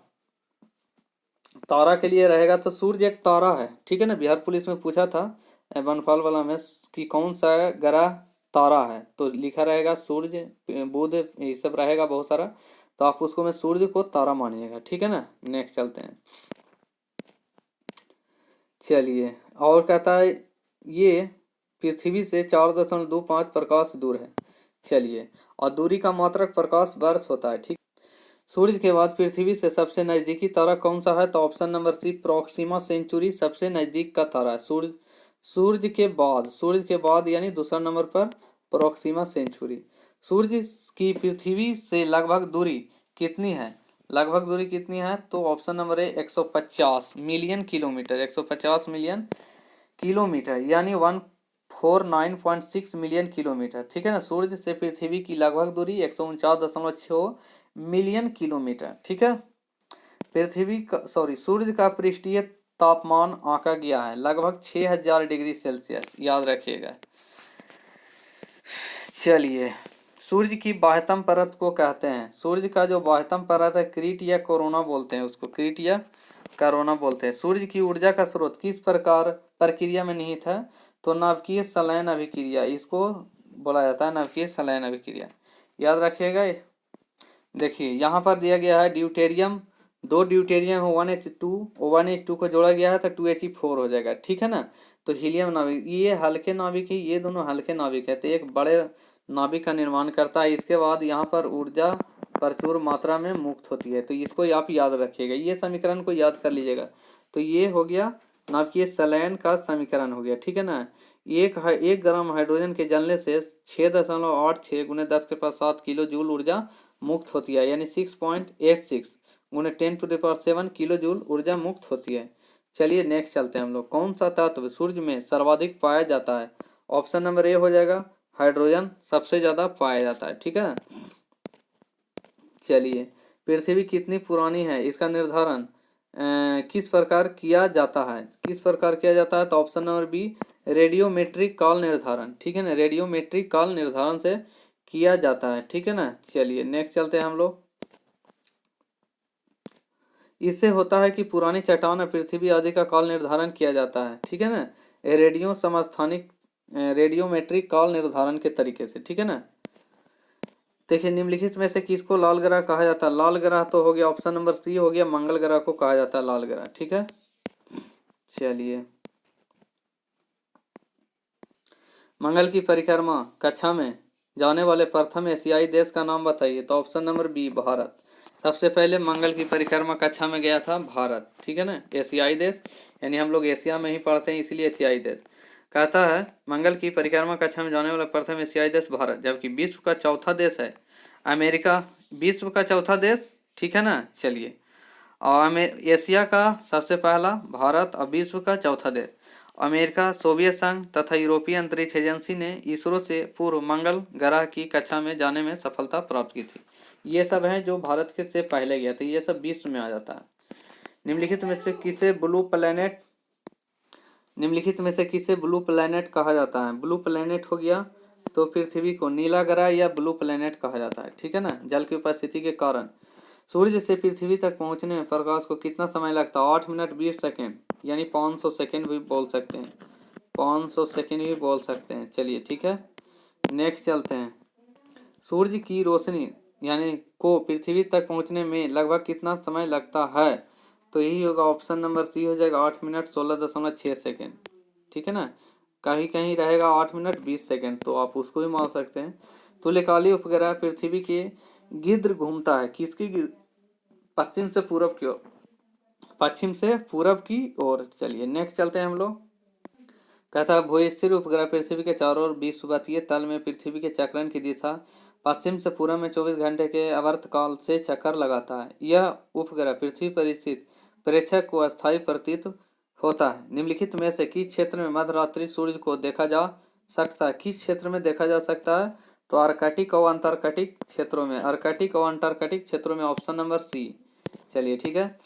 तारा के लिए रहेगा तो सूर्य एक तारा है, ठीक है ना। बिहार पुलिस में पूछा था वनफाल वाला में कि कौन सा ग्रह तारा है, तो लिखा रहेगा सूर्य, बुध, ये सब रहेगा बहुत सारा, तो आप उसको में सूर्य को तारा मानिएगा, ठीक है ना। नेक्स्ट चलते हैं। चलिए और कहता है ये पृथ्वी से 4.25 प्रकाश दूर है। चलिए और दूरी का मात्रक प्रकाश वर्ष होता है, ठीक। सूर्य के बाद पृथ्वी से सबसे नजदीकी तारा कौन सा है? तो option number C Proxima Centauri सबसे नजदीक का तारा है। सूर्य के बाद यानी दूसरा नंबर पर प्रोक्सिमा सेंचुरी। सूर्य की पृथ्वी से लगभग दूरी कितनी है? तो option number A 150 million kilometre, 150 million kilometre यानी 149.6 मिलियन किलोमीटर, ठीक है ना। सूर्य से पृथ्वी की लगभग दूरी 149.6 मिलियन किलोमीटर। ठीक है। सूर्य का पृष्ठीय तापमान आंका गया है लगभग 6000 डिग्री सेल्सियस, याद रखिएगा। चलिए, सूर्य की बाह्यतम परत को कहते हैं, सूर्य का जो बाह्यतम परत है क्रीट या कोरोना बोलते हैं उसको, क्रीट या कोरोना बोलते हैं। सूर्य की ऊर्जा का स्रोत किस प्रकार प्रक्रिया में निहित है? तो नाभिकीय संलयन अभिक्रिया, इसको बोला जाता है नाभिकीय संलयन अभिक्रिया, याद रखिएगा। देखिए यहाँ पर दिया गया है ड्यूटेरियम, दो ड्यूटेरियम 1H2 को जोड़ा गया है तो 2He4 हो जाएगा। ठीक है ना। तो हीलियम नाभिक, ये हल्के नाभिक है, ये दोनों हल्के नाभिक है, तो एक बड़े नाभिक का निर्माण करता है। इसके बाद यहाँ पर ऊर्जा प्रचुर मात्रा में मुक्त होती है, तो इसको आप याद रखिएगा, ये समीकरण को याद कर लीजिएगा। तो ये हो गया नाभिकीय संलयन का समीकरण हो गया। ठीक है ना। 1 ग्राम हाइड्रोजन के जलने से 6.86 × 10⁻7 किलो जूल ऊर्जा मुक्त होती है, यानी 6.86 × 10⁻7 किलो जूल ऊर्जा मुक्त होती है। चलिए नेक्स्ट चलते हैं हम लोग। कौन सा तत्व सूर्य में सर्वाधिक पाया जाता है? ऑप्शन नंबर ए हो जाएगा हाइड्रोजन, सबसे ज्यादा पाया जाता है। ठीक है। चलिए, पृथ्वी कितनी पुरानी है इसका निर्धारण किस प्रकार किया जाता है? किस प्रकार किया जाता है? तो ऑप्शन नंबर बी रेडियोमेट्रिक काल निर्धारण। ठीक है ना, रेडियोमेट्रिक काल निर्धारण से किया जाता है। ठीक है ना। चलिए नेक्स्ट चलते हैं हम लोग। इससे होता है कि पुरानी चट्टान और पृथ्वी आदि का काल निर्धारण किया जाता है। ठीक है ना, रेडियो समस्थानिक रेडियोमेट्रिक काल निर्धारण के तरीके से। ठीक है ना। देखिए, निम्नलिखित में से किसको लाल ग्रह कहा जाता है? लाल ग्रह तो हो गया ऑप्शन नंबर सी हो गया, मंगल ग्रह को कहा जाता है लाल ग्रह। ठीक है। चलिए, मंगल की परिक्रमा कक्षा में जाने वाले प्रथम एशियाई देश का नाम बताइए। तो ऑप्शन नंबर बी भारत, सबसे पहले मंगल की परिक्रमा कक्षा में गया था भारत। ठीक है ना। एशियाई देश यानी हम लोग एशिया में ही पढ़ते हैं, इसलिए एशियाई देश कहता है। मंगल की परिक्रमा कक्षा में जाने वाला प्रथम एशियाई देश भारत, जबकि विश्व का चौथा देश है अमेरिका, विश्व का चौथा देश। ठीक है ना। चलिए, और एशिया का सबसे पहला भारत और विश्व का चौथा देश अमेरिका, सोवियत संघ तथा यूरोपीय अंतरिक्ष एजेंसी ने इसरो से पूर्व मंगल ग्रह की कक्षा में जाने में सफलता प्राप्त की थी। ये सब हैं जो भारत के से पहले गया था, ये सब विश्व में आ जाता है। निम्नलिखित में से किसे ब्लू प्लेनेट कहा जाता है? ब्लू प्लेनेट हो गया तो पृथ्वी को नीला ग्रह या ब्लू प्लेनेट कहा जाता है। ठीक है ना। जल की उपस्थिति के कारण सूर्य से पृथ्वी तक पहुंचने में प्रकाश को कितना समय लगता है? 8 मिनट 20 सेकेंड, यानी 500 सेकेंड भी बोल सकते हैं, 500 सेकेंड भी बोल सकते हैं। चलिए ठीक है, नेक्स्ट चलते हैं। सूर्य की रोशनी यानी को पृथ्वी तक पहुंचने में लगभग कितना समय लगता है? तो यही होगा ऑप्शन नंबर सी हो जाएगा 8 मिनट 16.6 सेकेंड। ठीक है ना। कहीं कहीं रहेगा 8 मिनट 20 सेकेंड, तो आप उसको भी मान सकते हैं। तुल्यकाली उपग्रह पृथ्वी के गिर्द घूमता है किसकी? पश्चिम से पूरब की ओर, पश्चिम से पूरब की ओर। चलिए नेक्स्ट चलते हैं हम लोग। कहता है भूस्थिर उपग्रह पृथ्वी के चारों ओर विषुवतीय तल में पृथ्वी के चक्रण की दिशा पश्चिम से पूरब में 24 घंटे के आवर्तकाल से चक्कर लगाता है। यह उपग्रह पृथ्वी पर स्थित प्रेक्षक को अस्थायी प्रतीत होता है। निम्नलिखित में से किस क्षेत्र में मध्यरात्रि सूर्य को देखा जा सकता है? किस क्षेत्र में देखा जा सकता है? तो आर्कटिक और अंटार्कटिक क्षेत्रों में, आर्कटिक और अंटार्कटिक क्षेत्रों में, ऑप्शन नंबर सी। चलिए ठीक है।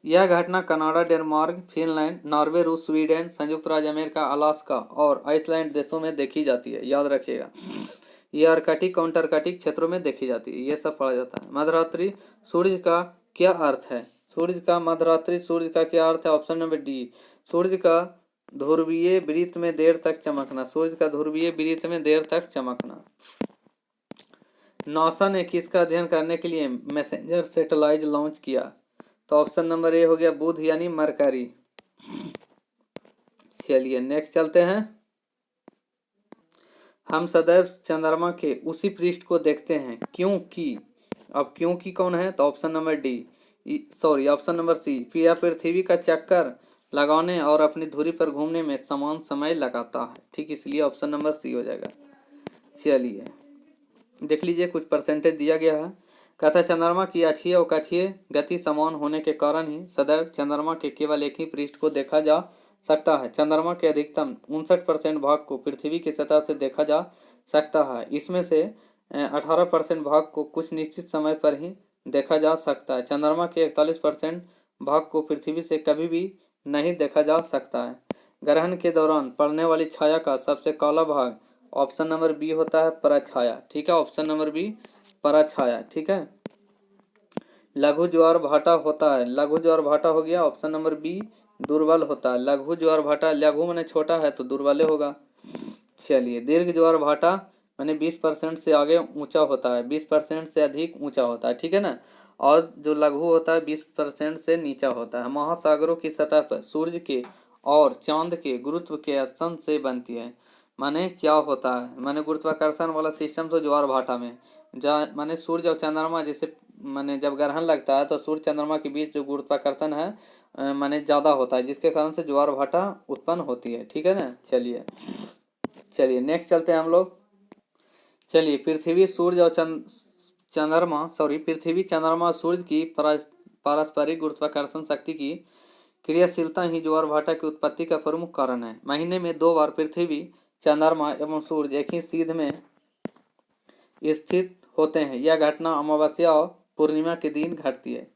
यह घटना कनाडा, डेनमार्क, फिनलैंड, नॉर्वे, रूस, स्वीडन, संयुक्त राज्य अमेरिका, अलास्का और आइसलैंड देशों में देखी जाती है, याद रखिएगा। यह आर्कटिक और अंटार्कटिक क्षेत्रों में देखी जाती है, ये सब पढ़ा जाता है। मध्यरात्रि सूर्य का क्या अर्थ है? सूर्य का मध्यरात्रि सूर्य का क्या अर्थ है? ऑप्शन नंबर डी, सूर्य का ध्रुवीय वृत्त में देर तक चमकना, सूर्य का ध्रुवीय वृत्त में देर तक चमकना। नासा ने किसका अध्ययन करने के लिए मैसेंजर सैटेलाइट लॉन्च किया? तो ऑप्शन नंबर ए हो गया बुध यानी मरकरी। चलिए नेक्स्ट चलते हैं। हम सदैव चंद्रमा के उसी पृष्ठ को देखते हैं क्योंकि, अब क्योंकि कौन है? तो option number D, option number C, यह पृथ्वी का चक्कर लगाने और अपनी धुरी पर घूमने में समान समय लगाता है। ठीक, इसलिए ऑप्शन नंबर सी हो जाएगा। चलिए देख लीजिए, कुछ परसेंटेज दिया गया है। कहता है चंद्रमा की अक्षीय और कक्षीय गति समान होने के कारण ही सदैव चंद्रमा के केवल एक ही पृष्ठ को देखा जा सकता है। चंद्रमा के अधिकतम 59% भाग को पृथ्वी की सतह से देखा जा सकता है। इसमें से 18% भाग को कुछ निश्चित समय पर ही देखा जा सकता है। चंद्रमा के 41% भाग को पृथ्वी से कभी भी नहीं देखा जा सकता है। ग्रहण के दौरान पड़ने वाली छाया का सबसे काला भाग ऑप्शन नंबर बी होता है परछाया। ठीक है, ऑप्शन नंबर बी परछाया। ठीक है। लघु ज्वार भाटा होता है, लघु ज्वार भाटा हो गया ऑप्शन नंबर बी दुर्बल होता है। लघु ज्वार भाटा, लघु माने छोटा है तो दुर्बल होगा। चलिए, दीर्घ ज्वार भाटा माने 20% से आगे ऊंचा होता है, 20% से अधिक ऊंचा होता है। ठीक है ना। और जो लघु होता है 20% से नीचा होता है। महासागरों की सतह पर सूर्य के और चांद के गुरुत्वाकर्षण से बनती है। माने क्या होता है, माने गुरुत्वाकर्षण वाला सिस्टम तो ज्वार भाटा में माने सूर्य और चंद्रमा जैसे माने जब ग्रहण लगता है तो सूर्य चंद्रमा के बीच जो गुरुत्वाकर्षण है माने ज्यादा होता है, जिसके कारण से ज्वार भाटा उत्पन्न होती है। ठीक है ना। चलिए नेक्स्ट चलते हैं हम लोग। चलिए, पृथ्वी सूर्य और पृथ्वी चंद्रमा और सूर्य की पारस्परिक गुरुत्वाकर्षण शक्ति की क्रियाशीलता ही ज्वार भाटा की उत्पत्ति का प्रमुख कारण है। महीने में 2 बार पृथ्वी, चंद्रमा एवं सूर्य एक ही सीध में स्थित होते हैं। यह घटना अमावस्या और पूर्णिमा के दिन घटती है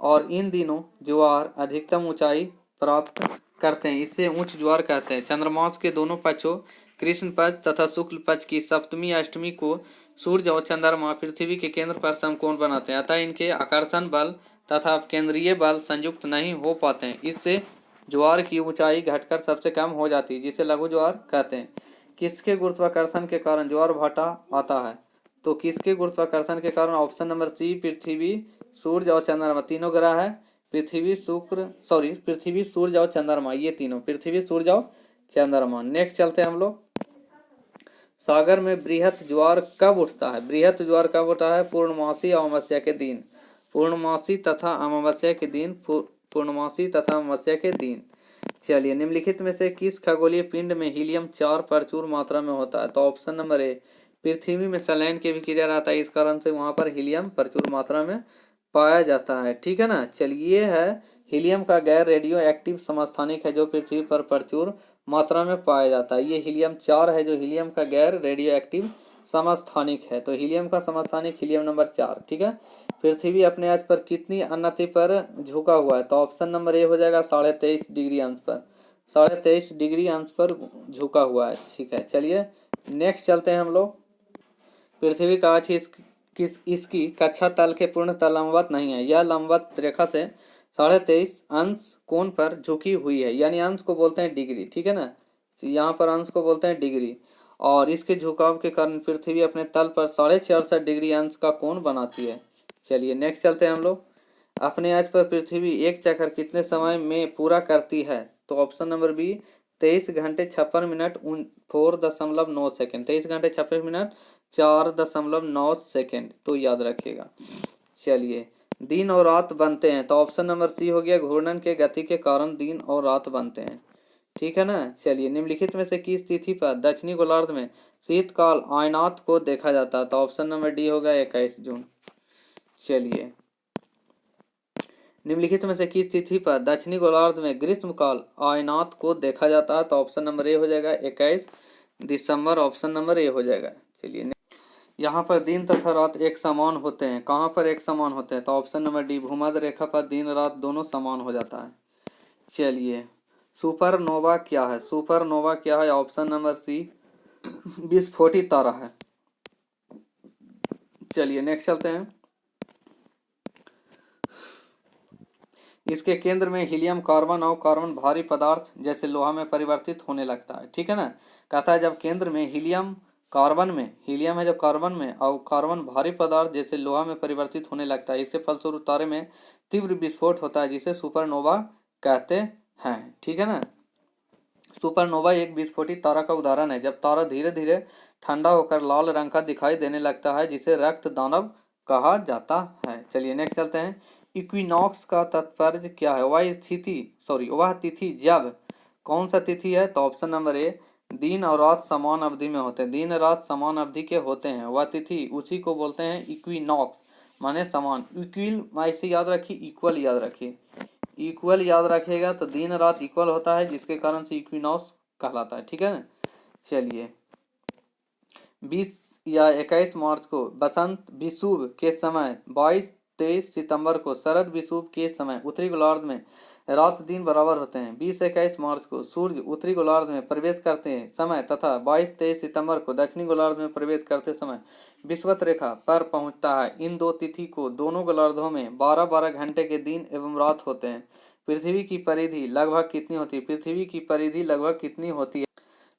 और इन दिनों ज्वार अधिकतम ऊंचाई प्राप्त करते हैं। इसे उच्च ज्वार कहते हैं। चंद्रमास के दोनों पक्षों कृष्ण पक्ष तथा शुक्ल पक्ष की सप्तमी अष्टमी को सूर्य और चंद्रमा पृथ्वी के केंद्र पर समकोण बनाते हैं, अतः इनके आकर्षण बल तथा केंद्रीय बल संयुक्त नहीं हो पाते हैं। इससे ज्वार की ऊंचाई घटकर सबसे कम हो जाती है, जिसे लघु ज्वार कहते हैं। किसके गुरुत्वाकर्षण के कारण ज्वार भाटा आता है, तो किसके गुरुत्वाकर्षण के कारण ऑप्शन नंबर सी पृथ्वी, सूर्य और चंद्रमा तीनों ग्रह है। पृथ्वी सूर्य और चंद्रमा, ये तीनों पृथ्वी सूर्य और चंद्रमा। नेक्स्ट चलते हैं हम लोग। सागर में बृहत ज्वार कब उठता है? बृहत ज्वार कब उठता है? पूर्णमासी अमावस्या के दिन, पूर्णमासी तथा अमावस्या के दिन, पूर्णमासी तथा अमावस्या के दिन। चलिए, निम्नलिखित में से किस खगोलीय पिंड में हीलियम 4 प्रचुर मात्रा में होता है? तो ऑप्शन नंबर ए पृथ्वी में संलयन की विक्रिया रहता है, इस कारण से वहां पर हीलियम प्रचुर मात्रा में पाया जाता है। ठीक है ना। चलिए, है हीलियम का गैर रेडियो एक्टिव समस्थानिक है जो पृथ्वी पर प्रचुर मात्रा में पाया जाता है। ये हीलियम 4 है जो हीलियम का गैर रेडियो एक्टिव समस्थानिक है। तो हीलियम का समस्थानिक हीलियम नंबर 4। ठीक है। पृथ्वी अपने अक्ष पर कितनी उन्नति पर झुका हुआ है? तो ऑप्शन नंबर ए हो जाएगा 23.5 डिग्री अंश पर, 23.5 डिग्री अंश पर झुका हुआ है। ठीक है। चलिए नेक्स्ट चलते हैं हम लोग। पृथ्वी का अक्ष इसकी कक्षा तल के पूर्णतः लंबवत नहीं है, यह लंबवत रेखा से 23.5 अंश कोण पर झुकी हुई है, यानी अंश को बोलते हैं डिग्री। ठीक है ना। यहाँ पर अंश को बोलते हैं डिग्री, और इसके झुकाव के कारण पृथ्वी अपने तल पर 66.5 डिग्री अंश का कोण बनाती है। चलिए नेक्स्ट चलते हैं हम लोग। अपने अक्ष पर पृथ्वी एक चक्कर कितने समय में पूरा करती है? तो ऑप्शन नंबर बी 23 घंटे 56 मिनट 4.9 सेकेंड, 23 घंटे 56 मिनट 4.9 सेकेंड, तो याद रखिएगा। चलिए, दिन और रात बनते हैं, तो ऑप्शन नंबर सी हो गया घूर्णन के गति के कारण दिन और रात बनते हैं। ठीक है ना। चलिए, निम्नलिखित में से किस तिथि पर दक्षिणी गोलार्ध में शीतकाल आयनात को देखा जाता है? तो ऑप्शन नंबर डी होगा 21 जून। चलिए, निम्नलिखित में से किस तिथि पर दक्षिणी गोलार्ध में ग्रीष्मकाल आयनात को देखा जाता है? तो ऑप्शन नंबर ए हो जाएगा 21 दिसंबर, ऑप्शन नंबर ए हो जाएगा। चलिए, यहाँ पर दिन तथा रात एक समान होते हैं, कहाँ पर एक समान होते हैं? तो ऑप्शन नंबर डी भूमध्य रेखा पर दिन रात दोनों समान हो जाता है। चलिए, सुपरनोवा क्या है? सुपरनोवा क्या है? ऑप्शन नंबर सी विस्फोटित तारा है। चलिए नेक्स्ट चलते हैं। इसके केंद्र में हीलियम, कार्बन और कार्बन भारी पदार्थ जैसे लोहा में परिवर्तित होने लगता है। ठीक है ना। कहता है जब केंद्र में हीलियम है जब कार्बन में और कार्बन भारी पदार्थ जैसे लोहा में परिवर्तित होने लगता है, इसके फलस्वरूप तारे में तीव्र विस्फोट होता है, जिसे सुपरनोवा कहते हैं। ठीक है ना। सुपरनोवा एक विस्फोटित तारा का उदाहरण है, जब तारा धीरे धीरे ठंडा होकर लाल रंग का दिखाई देने लगता है, जिसे रक्त दानव कहा जाता है। चलिए नेक्स्ट चलते हैं। इक्विनॉक्स का तात्पर्य क्या है? वह तिथि जब, कौन सा तिथि है? तो ऑप्शन नंबर ए दिन और रात समान अवधि में होते हैं, दिन रात समान अवधि के होते हैं, वह तिथि उसी को बोलते हैं इक्विनॉक्स, माने समान। इक्विल ऐसे याद रखिए, इक्वल याद रखिए, इक्वल याद रखिएगा तो दिन रात इक्वल होता है, जिसके कारण से इक्विनॉक्स कहलाता है। ठीक है ना। चलिए, या 21 मार्च को बसंत विषुव के समय, 22-23 सितंबर को शरद विषुव के समय उत्तरी गोलार्ध में रात दिन बराबर होते हैं। 20-21 मार्च को सूर्य उत्तरी गोलार्ध में प्रवेश करते समय तथा 22-23 सितंबर को दक्षिणी गोलार्ध में प्रवेश करते समय विषुवत रेखा पर पहुंचता है। इन दो तिथि को दोनों गोलार्धों में 12-12 घंटे के दिन एवं रात होते हैं। पृथ्वी की परिधि लगभग कितनी होती है? पृथ्वी की परिधि लगभग कितनी होती है?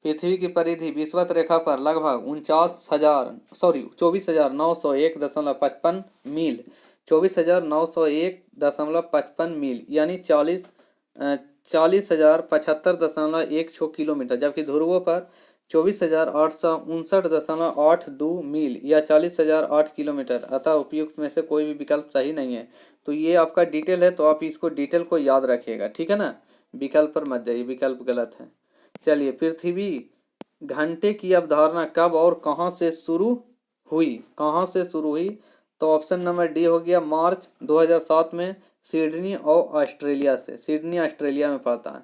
पृथ्वी की परिधि विषुवत रेखा पर लगभग 24,901.55 मील, 24,901.55 मील यानी 40,075.16 किलोमीटर, जबकि ध्रुवों पर 24,859.82 मील या 40,008 किलोमीटर। अतः उपयुक्त में से कोई भी विकल्प सही नहीं है। तो ये आपका डिटेल है, तो आप इसको डिटेल को याद रखिएगा, ठीक है ना, विकल्प पर मत जाइए, विकल्प गलत है। चलिए, पृथ्वी घंटे की अवधारणा कब और कहां से शुरू हुई? कहां से शुरू हुई? तो ऑप्शन नंबर डी हो गया मार्च 2007 में सिडनी और ऑस्ट्रेलिया से। सिडनी ऑस्ट्रेलिया में पड़ता है।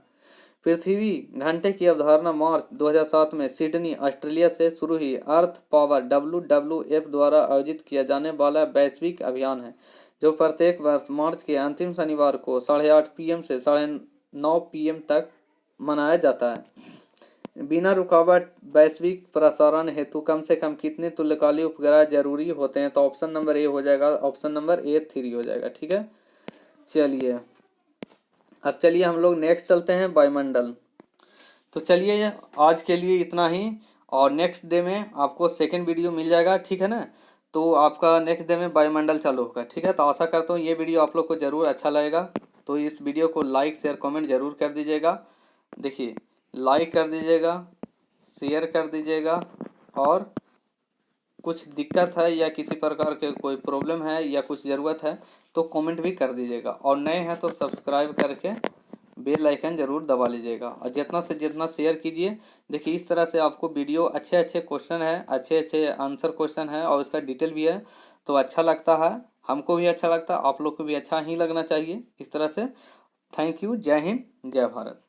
पृथ्वी घंटे की अवधारणा मार्च 2007 में सिडनी ऑस्ट्रेलिया से शुरू हुई। अर्थ पावर WWF द्वारा आयोजित किया जाने वाला वैश्विक अभियान है, जो प्रत्येक वर्ष मार्च के अंतिम शनिवार को 8:30 PM से 9:30 PM तक मनाया जाता है। बिना रुकावट वैश्विक प्रसारण हेतु कम से कम कितने तुल्यकालिक उपग्रह जरूरी होते हैं? तो ऑप्शन नंबर ए हो जाएगा, ऑप्शन नंबर ए 3 हो जाएगा, ठीक है। चलिए, अब चलिए हम लोग नेक्स्ट चलते हैं, वायुमंडल। तो चलिए आज के लिए इतना ही, और नेक्स्ट डे में आपको सेकंड वीडियो मिल जाएगा, ठीक है ना। तो आपका नेक्स्ट डे में वायुमंडल चालू होगा, ठीक है। तो आशा करता हूँ ये वीडियो आप लोग को जरूर अच्छा लगेगा। तो इस वीडियो को लाइक शेयर कमेंट जरूर कर दीजिएगा। देखिए, लाइक कर दीजिएगा, शेयर कर दीजिएगा, और कुछ दिक्कत है या किसी प्रकार के कोई प्रॉब्लम है या कुछ ज़रूरत है तो कमेंट भी कर दीजिएगा, और नए हैं तो सब्सक्राइब करके बेल आइकन जरूर दबा लीजिएगा, और जितना से जितना शेयर कीजिए। देखिए, इस तरह से आपको वीडियो अच्छे अच्छे क्वेश्चन है, अच्छे अच्छे आंसर क्वेश्चन है, और उसका डिटेल भी है, तो अच्छा लगता है, हमको भी अच्छा लगता है, आप लोग को भी अच्छा ही लगना चाहिए इस तरह से। Thank you. जय हिंद, जय भारत।